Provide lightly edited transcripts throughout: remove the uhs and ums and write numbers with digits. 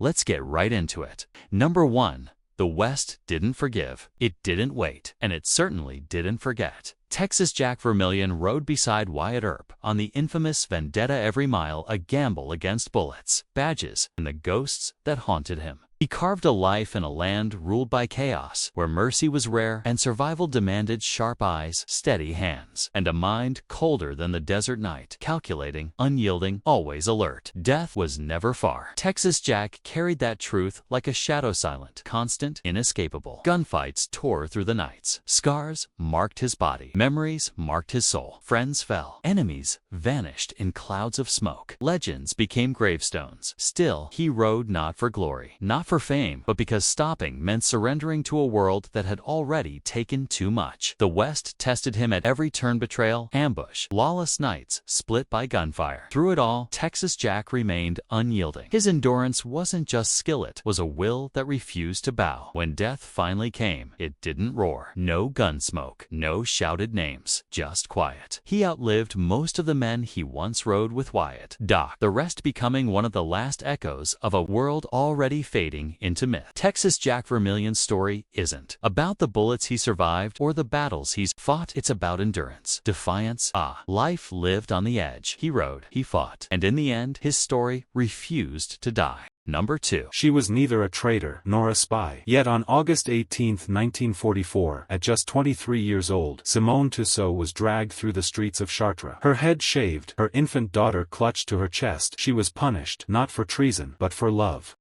Let's get right into it. Number 1. The West didn't forgive, it didn't wait, and it certainly didn't forget. Texas Jack Vermillion rode beside Wyatt Earp on the infamous Vendetta every mile, a gamble against bullets, badges, and the ghosts that haunted him. He carved a life in a land ruled by chaos, where mercy was rare and survival demanded sharp eyes, steady hands, and a mind colder than the desert night, calculating, unyielding, always alert. Death was never far. Texas Jack carried that truth like a shadow, silent, constant, inescapable. Gunfights tore through the nights. Scars marked his body. Memories marked his soul. Friends fell. Enemies vanished in clouds of smoke. Legends became gravestones. Still, he rode not for glory, not for fame, but because stopping meant surrendering to a world that had already taken too much. The West tested him at every turn: betrayal, ambush, lawless nights split by gunfire. Through it all, Texas Jack remained unyielding. His endurance wasn't just skill, it was a will that refused to bow. When death finally came, it didn't roar. No gun smoke, no shouted names, just quiet. He outlived most of the men he once rode with Wyatt, Doc, the rest becoming one of the last echoes of a world already fading into myth. Texas Jack Vermillion's story isn't about the bullets he survived or the battles he's fought. It's about endurance, defiance, life lived on the edge. He rode, he fought, and in the end, his story refused to die. Number 2. She was neither a traitor nor a spy. Yet on August 18, 1944, at just 23 years old, Simone Touseau was dragged through the streets of Chartres. Her head shaved, her infant daughter clutched to her chest. She was punished, not for treason, but for love.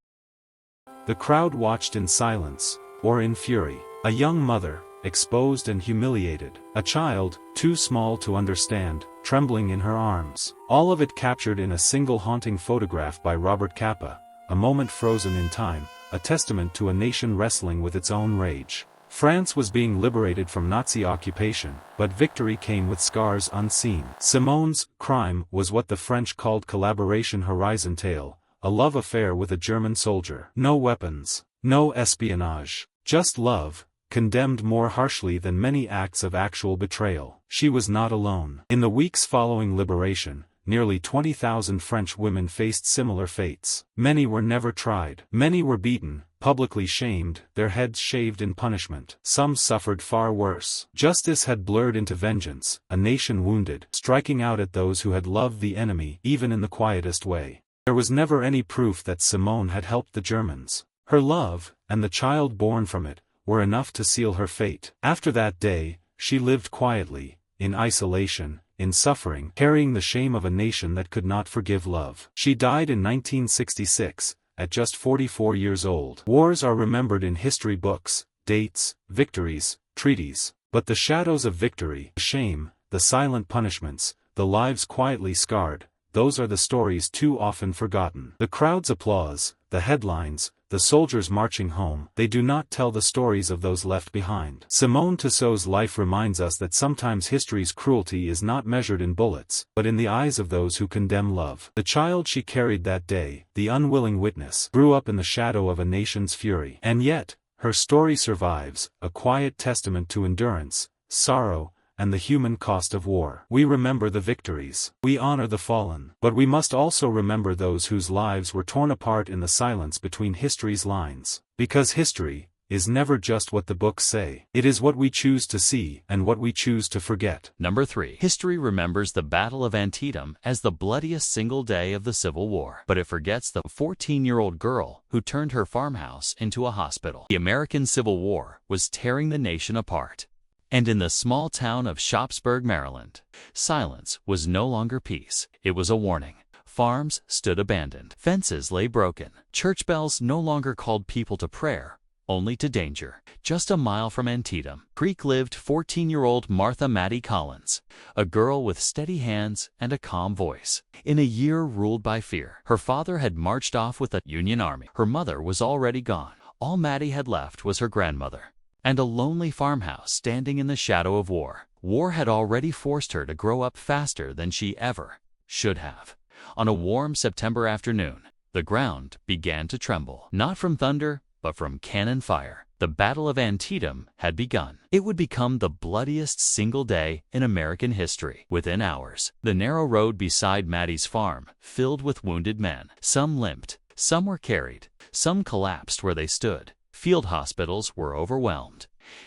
The crowd watched in silence, or in fury. A young mother, exposed and humiliated. A child, too small to understand, trembling in her arms. All of it captured in a single haunting photograph by Robert Capa, a moment frozen in time, a testament to a nation wrestling with its own rage. France was being liberated from Nazi occupation, but victory came with scars unseen. Simone's crime was what the French called collaboration horizontal, a love affair with a German soldier. No weapons, no espionage, just love, condemned more harshly than many acts of actual betrayal. She was not alone. In the weeks following liberation, nearly 20,000 French women faced similar fates. Many were never tried. Many were beaten, publicly shamed, their heads shaved in punishment. Some suffered far worse. Justice had blurred into vengeance, a nation wounded, striking out at those who had loved the enemy, even in the quietest way. There was never any proof that Simone had helped the Germans. Her love, and the child born from it, were enough to seal her fate. After that day, she lived quietly, in isolation, in suffering, carrying the shame of a nation that could not forgive love. She died in 1966, at just 44 years old. Wars are remembered in history books, dates, victories, treaties. But the shadows of victory, the shame, the silent punishments, the lives quietly scarred, those are the stories too often forgotten. The crowd's applause, the headlines, the soldiers marching home, they do not tell the stories of those left behind. Simone Touseau's life reminds us that sometimes history's cruelty is not measured in bullets, but in the eyes of those who condemn love. The child she carried that day, the unwilling witness, grew up in the shadow of a nation's fury. And yet, her story survives, a quiet testament to endurance, sorrow, and the human cost of war. We remember the victories. We honor the fallen. But we must also remember those whose lives were torn apart in the silence between history's lines. Because history is never just what the books say. It is what we choose to see and what we choose to forget. Number 3. History remembers the Battle of Antietam as the bloodiest single day of the Civil War, but it forgets the 14-year-old girl who turned her farmhouse into a hospital. The American Civil War was tearing the nation apart. And in the small town of Shopsburg, Maryland, silence was no longer peace, it was a warning. Farms stood abandoned, fences lay broken, church bells no longer called people to prayer, only to danger. Just a mile from Antietam Creek lived 14-year-old Martha Mattie Collins, a girl with steady hands and a calm voice. In a year ruled by fear, her father had marched off with the Union Army. Her mother was already gone. All Mattie had left was her grandmother and a lonely farmhouse standing in the shadow of war. War had already forced her to grow up faster than she ever should have. On a warm September afternoon, the ground began to tremble, not from thunder, but from cannon fire. The Battle of Antietam had begun. It would become the bloodiest single day in American history. Within hours, the narrow road beside Mattie's farm filled with wounded men. Some limped, Some were carried. Some collapsed where they stood. Field hospitals were overwhelmed.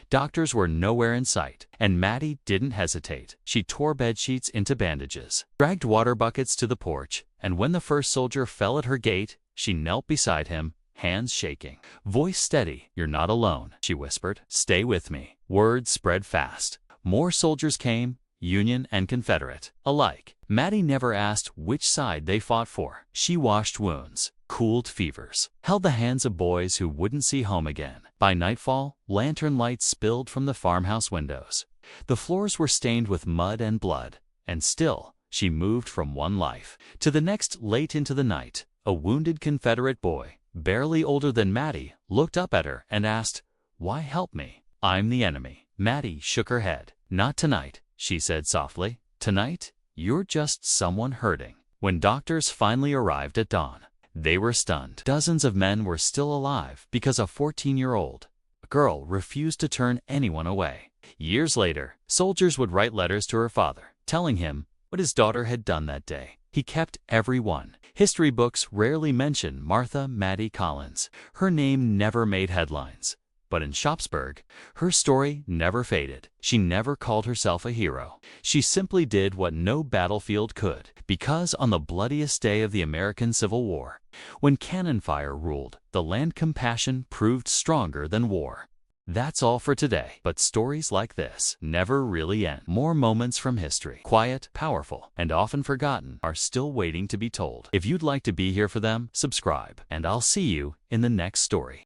Doctors were nowhere in sight, and Mattie didn't hesitate. She tore bedsheets into bandages, dragged water buckets to the porch, and when the first soldier fell at her gate, she knelt beside him, hands shaking. Voice steady. "You're not alone," she whispered. "Stay with me." Word spread fast. More soldiers came, Union and Confederate alike. Mattie never asked which side they fought for. She washed wounds, cooled fevers, held the hands of boys who wouldn't see home again. By nightfall, lantern lights spilled from the farmhouse windows. The floors were stained with mud and blood, and still, she moved from one life to the next. Late into the night, a wounded Confederate boy, barely older than Mattie, looked up at her and asked, "Why help me? I'm the enemy." Mattie shook her head. "Not tonight," she said softly. "Tonight, you're just someone hurting." When doctors finally arrived at dawn, they were stunned. Dozens of men were still alive because a 14-year-old girl refused to turn anyone away. Years later, soldiers would write letters to her father, telling him what his daughter had done that day. He kept every one. History books rarely mention Martha Mattie Collins. Her name never made headlines. But in Shopsburg, her story never faded. She never called herself a hero. She simply did what no battlefield could. Because on the bloodiest day of the American Civil War, when cannon fire ruled, the land compassion proved stronger than war. That's all for today. But stories like this never really end. More moments from history, quiet, powerful, and often forgotten, are still waiting to be told. If you'd like to be here for them, subscribe, and I'll see you in the next story.